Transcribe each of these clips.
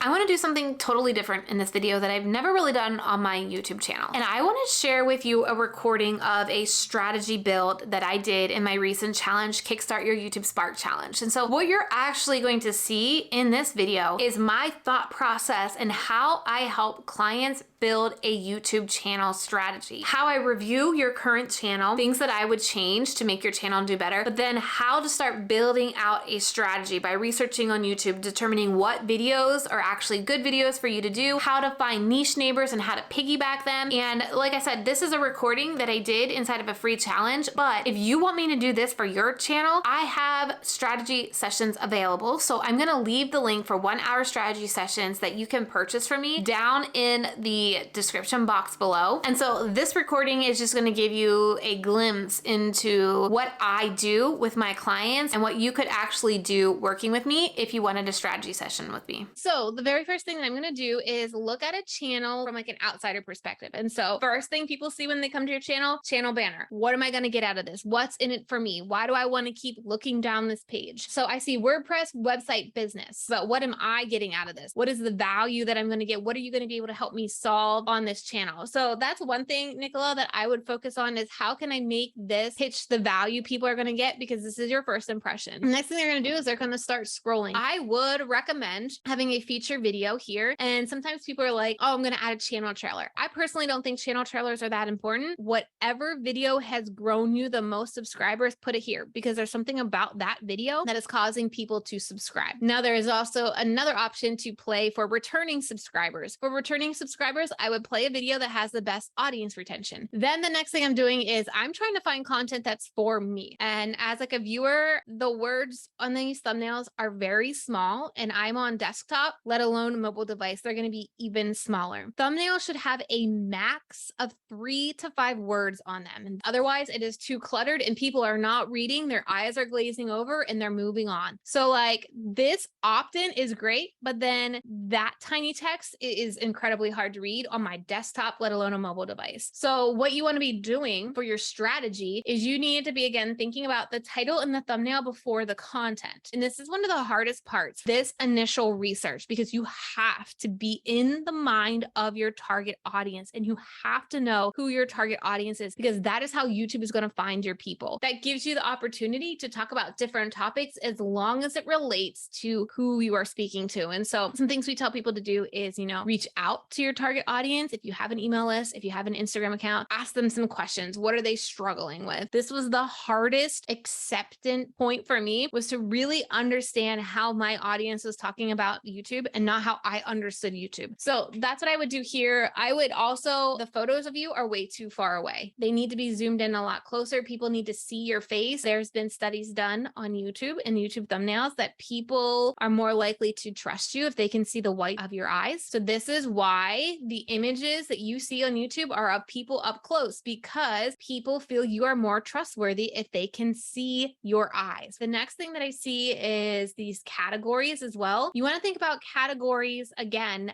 I want to do something totally different in this video that I've never really done on my YouTube channel. And I want to share with you a recording of a strategy build that I did in my recent challenge, Kickstart Your YouTube Spark Challenge. And so what you're actually going to see in this video is my thought process and how I help clients build a YouTube channel strategy. How I review your current channel, things that I would change to make your channel do better, but then how to start building out a strategy by researching on YouTube, determining what videos are actually good videos for you to do, how to find niche neighbors and how to piggyback them. And like I said, this is a recording that I did inside of a free challenge, but if you want me to do this for your channel, I have strategy sessions available. So I'm gonna leave the link for 1 hour strategy sessions that you can purchase from me down in the description box below. And so this recording is just gonna give you a glimpse into what I do with my clients and what you could actually do working with me if you wanted a strategy session with me. So the very first thing that I'm gonna do is look at a channel from like an outsider perspective. And so first thing people see when they come to your channel banner. What am I gonna get out of this? What's in it for me? Why do I wanna keep looking down this page? So I see WordPress website business, but what am I getting out of this? What is the value that I'm gonna get? What are you gonna be able to help me solve on this channel? So that's one thing, Nicola, that I would focus on is how can I make this pitch the value people are gonna get, because this is your first impression. The next thing they're gonna do is they're gonna start scrolling. I would recommend having a feature video here. And sometimes people are like, oh, I'm gonna add a channel trailer. I personally don't think channel trailers are that important. Whatever video has grown you the most subscribers, put it here, because there's something about that video that is causing people to subscribe. Now, there is also another option to play for returning subscribers. For returning subscribers, I would play a video that has the best audience retention. Then the next thing I'm doing is I'm trying to find content that's for me. And as like a viewer, the words on these thumbnails are very small, and I'm on desktop, let alone mobile device. They're going to be even smaller. Thumbnails should have a max of 3 to 5 words on them. And otherwise it is too cluttered and people are not reading, their eyes are glazing over and they're moving on. So like this opt-in is great, but then that tiny text is incredibly hard to read on my desktop, let alone a mobile device. So what you want to be doing for your strategy is you need to be, again, thinking about the title and the thumbnail before the content. And this is one of the hardest parts, this initial research, because you have to be in the mind of your target audience and you have to know who your target audience is, because that is how YouTube is going to find your people. That gives you the opportunity to talk about different topics as long as it relates to who you are speaking to. And so some things we tell people to do is, reach out to your target audience. If you have an email list, if you have an Instagram account, ask them some questions. What are they struggling with? This was the hardest acceptance point for me, was to really understand how my audience was talking about YouTube and not how I understood YouTube. So that's what I would do here. I would also, the photos of you are way too far away. They need to be zoomed in a lot closer. People need to see your face. There's been studies done on YouTube and YouTube thumbnails that people are more likely to trust you if they can see the white of your eyes. So this is why the images that you see on YouTube are of people up close, because people feel you are more trustworthy if they can see your eyes. The next thing that I see is these categories as well. You want to think about categories again,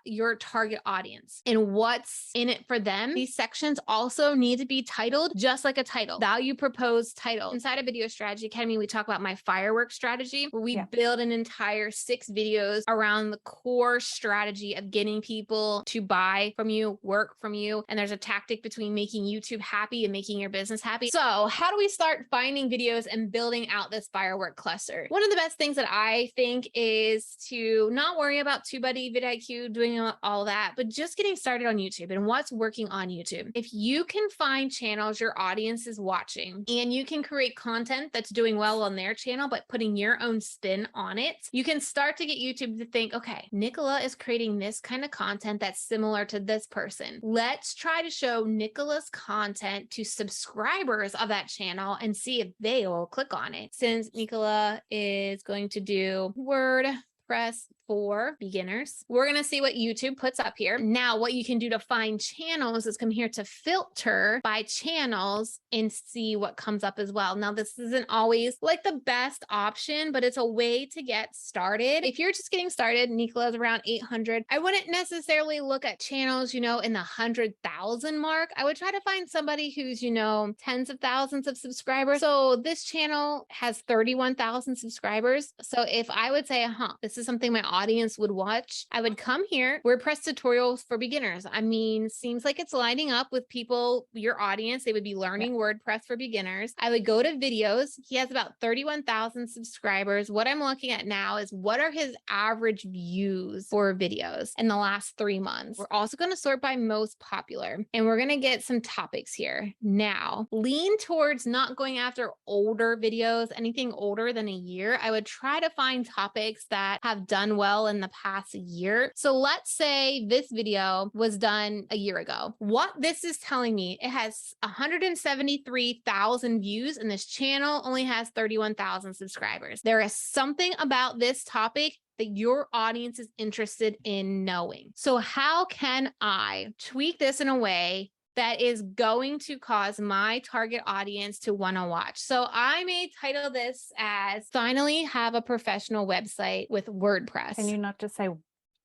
your target audience and what's in it for them. These sections also need to be titled just like a title, value proposed title. Inside of Video Strategy Academy, we talk about my fireworks strategy, where we build an entire 6 videos around the core strategy of getting people to buy from you, work from you. And there's a tactic between making YouTube happy and making your business happy. So how do we start finding videos and building out this firework cluster? One of the best things that I think is to not worry about TubeBuddy, vidIQ, doing all that, but just getting started on YouTube and what's working on YouTube. If you can find channels your audience is watching and you can create content that's doing well on their channel, but putting your own spin on it, you can start to get YouTube to think, okay, Nicola is creating this kind of content that's similar to this person. Let's try to show Nicola's content to subscribers of that channel and see if they will click on it. Since Nicola is going to do WordPress for beginners, we're going to see what YouTube puts up here. Now, what you can do to find channels is come here to filter by channels and see what comes up as well. Now, this isn't always like the best option, but it's a way to get started. If you're just getting started, Nicola's around 800. I wouldn't necessarily look at channels, in the 100,000 mark. I would try to find somebody who's, tens of thousands of subscribers. So this channel has 31,000 subscribers. So if I would say, this is something my audience would watch, I would come here, WordPress tutorials for beginners. I mean, seems like it's lining up with people, your audience. They would be learning WordPress for beginners. I would go to videos. He has about 31,000 subscribers. What I'm looking at now is what are his average views for videos in the last 3 months. We're also going to sort by most popular, and we're going to get some topics here. Now, lean towards not going after older videos, anything older than a year. I would try to find topics that have done well in the past year. So let's say this video was done a year ago. What this is telling me, it has 173,000 views and this channel only has 31,000 subscribers. There is something about this topic that your audience is interested in knowing. So how can I tweak this in a way that is going to cause my target audience to want to watch? So I may title this as finally have a professional website with WordPress. Can you not just say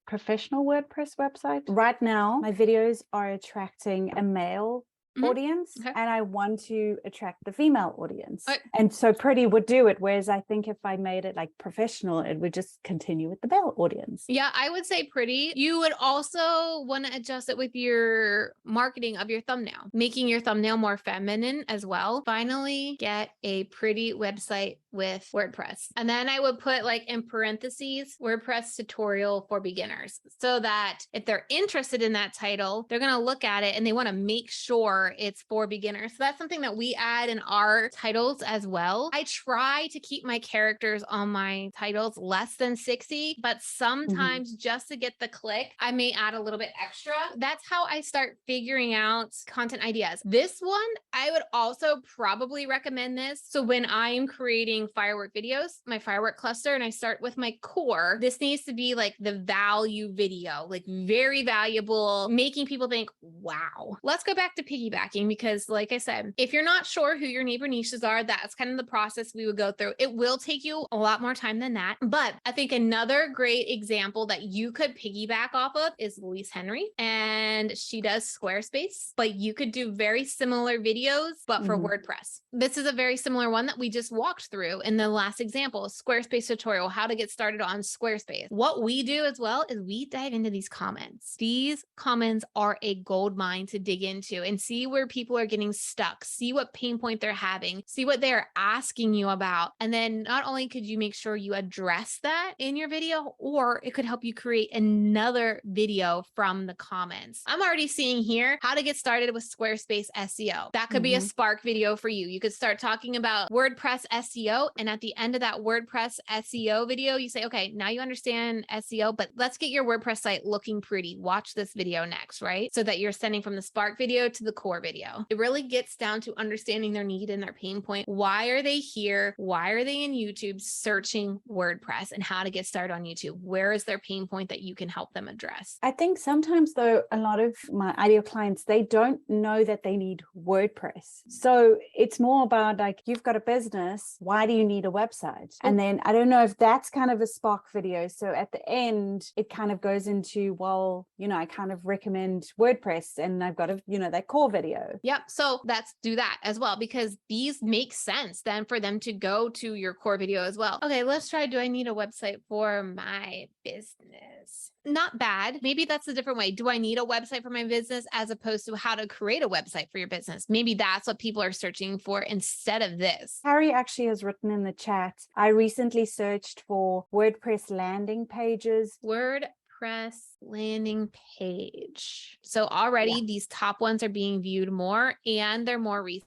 professional WordPress website? Right now, my videos are attracting a male audience, and I want to attract the female audience. And so Pretty would do it, whereas I think if I made it like professional, it would just continue with the male audience. Yeah, I would say Pretty. You would also want to adjust it with your marketing of your thumbnail, making your thumbnail more feminine as well. Finally, get a pretty website with WordPress. And then I would put like in parentheses, WordPress tutorial for beginners, so that if they're interested in that title, they're going to look at it and they want to make sure it's for beginners. So that's something that we add in our titles as well. I try to keep my characters on my titles less than 60, but sometimes just to get the click, I may add a little bit extra. That's how I start figuring out content ideas. This one, I would also probably recommend this. So when I am creating firework videos, my firework cluster, and I start with my core, this needs to be like the value video, like very valuable, making people think, wow. Let's go back to piggybacking, because like I said, if you're not sure who your neighbor niches are, that's kind of the process we would go through. It will take you a lot more time than that. But I think another great example that you could piggyback off of is Louise Henry, and she does Squarespace, but you could do very similar videos, but for WordPress. This is a very similar one that we just walked through in the last example, Squarespace tutorial, how to get started on Squarespace. What we do as well is we dive into these comments. These comments are a gold mine to dig into and see where people are getting stuck, see what pain point they're having, see what they're asking you about. And then not only could you make sure you address that in your video, or it could help you create another video from the comments. I'm already seeing here how to get started with Squarespace SEO. That could be a Spark video for you. You could start talking about WordPress SEO. And at the end of that WordPress SEO video, you say, okay, now you understand SEO, but let's get your WordPress site looking pretty. Watch this video next, right? So that you're sending from the Spark video to the core video. It really gets down to understanding their need and their pain point. Why are they here? Why are they in YouTube searching WordPress, and how to get started on YouTube? Where is their pain point that you can help them address? I think sometimes though, a lot of my ideal clients, they don't know that they need WordPress. So it's more about like, you've got a business, why do you need a website? And then I don't know if that's kind of a Spark video. So at the end, it kind of goes into, well, you know, I kind of recommend WordPress, and I've got a, you know, that core video. Yep. So let's do that as well, because these make sense then for them to go to your core video as well. Okay, let's try, do I need a website for my business? Not bad. Maybe that's a different way. Do I need a website for my business, as opposed to how to create a website for your business? Maybe that's what people are searching for instead of this. Harry actually has written in the chat, I recently searched for WordPress landing pages. WordPress landing page. So already these top ones are being viewed more, and they're more recent.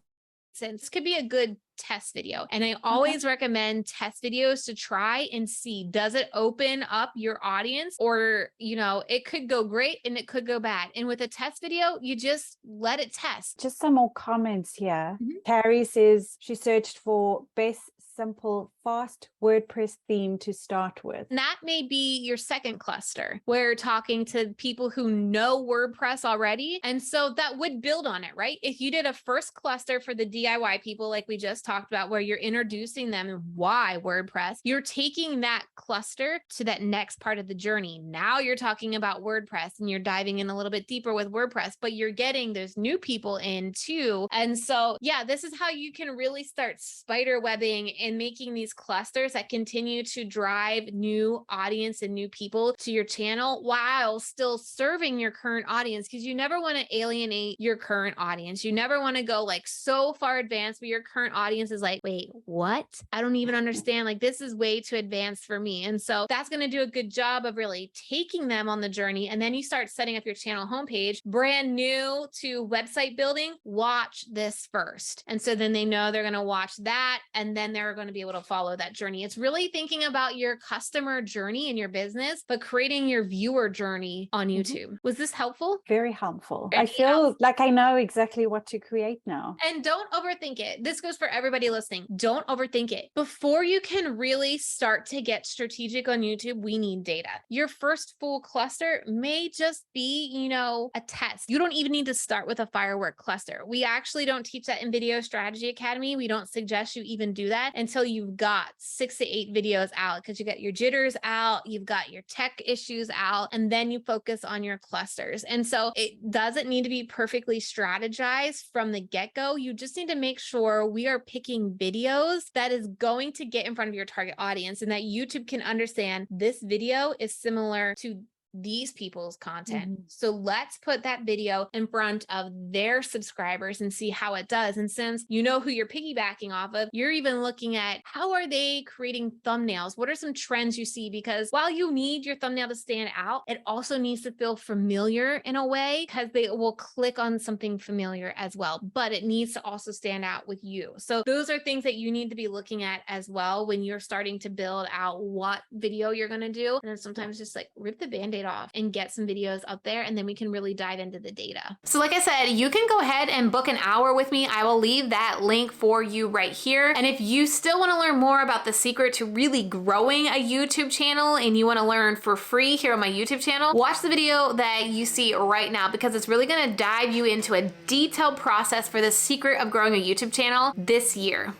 This could be a good test video. And I always recommend test videos to try and see, does it open up your audience? Or, you know, it could go great and it could go bad. And with a test video, you just let it test. Just some more comments here. Carrie says she searched for best simple, fast WordPress theme to start with. And that may be your second cluster, where you're talking to people who know WordPress already. And so that would build on it, right? If you did a first cluster for the DIY people, like we just talked about, where you're introducing them why WordPress, you're taking that cluster to that next part of the journey. Now you're talking about WordPress and you're diving in a little bit deeper with WordPress, but you're getting those new people in too. And so, yeah, this is how you can really start spider webbing and making these clusters that continue to drive new audience and new people to your channel while still serving your current audience, because you never want to alienate your current audience. You never want to go like so far advanced where your current audience is like, wait, what? I don't even understand. Like, this is way too advanced for me. And so that's going to do a good job of really taking them on the journey. And then you start setting up your channel homepage, brand new to website building, watch this first. And so then they know they're going to watch that, and then they're going to be able to follow that journey. It's really thinking about your customer journey in your business, but creating your viewer journey on YouTube. Was this helpful? Very helpful. I feel like I know exactly what to create now. And don't overthink it. This goes for everybody listening. Don't overthink it. Before you can really start to get strategic on YouTube, we need data. Your first full cluster may just be, a test. You don't even need to start with a firework cluster. We actually don't teach that in Video Strategy Academy. We don't suggest you even do that until you've got 6 to 8 videos out, because you got your jitters out, you've got your tech issues out, and then you focus on your clusters. And so it doesn't need to be perfectly strategized from the get-go. You just need to make sure we are picking videos that is going to get in front of your target audience, and that YouTube can understand this video is similar to these people's content. So let's put that video in front of their subscribers and see how it does. And since you know who you're piggybacking off of, you're even looking at how are they creating thumbnails? What are some trends you see? Because while you need your thumbnail to stand out, it also needs to feel familiar in a way, because they will click on something familiar as well, but it needs to also stand out with you. So those are things that you need to be looking at as well when you're starting to build out what video you're going to do. And then sometimes just like rip the Band-Aid off and get some videos up there, and then we can really dive into the data. So like I said, you can go ahead and book an hour with me. I will leave that link for you right here. And if you still want to learn more about the secret to really growing a YouTube channel, and you want to learn for free here on my YouTube channel, watch the video that you see right now, because it's really going to dive you into a detailed process for the secret of growing a YouTube channel this year.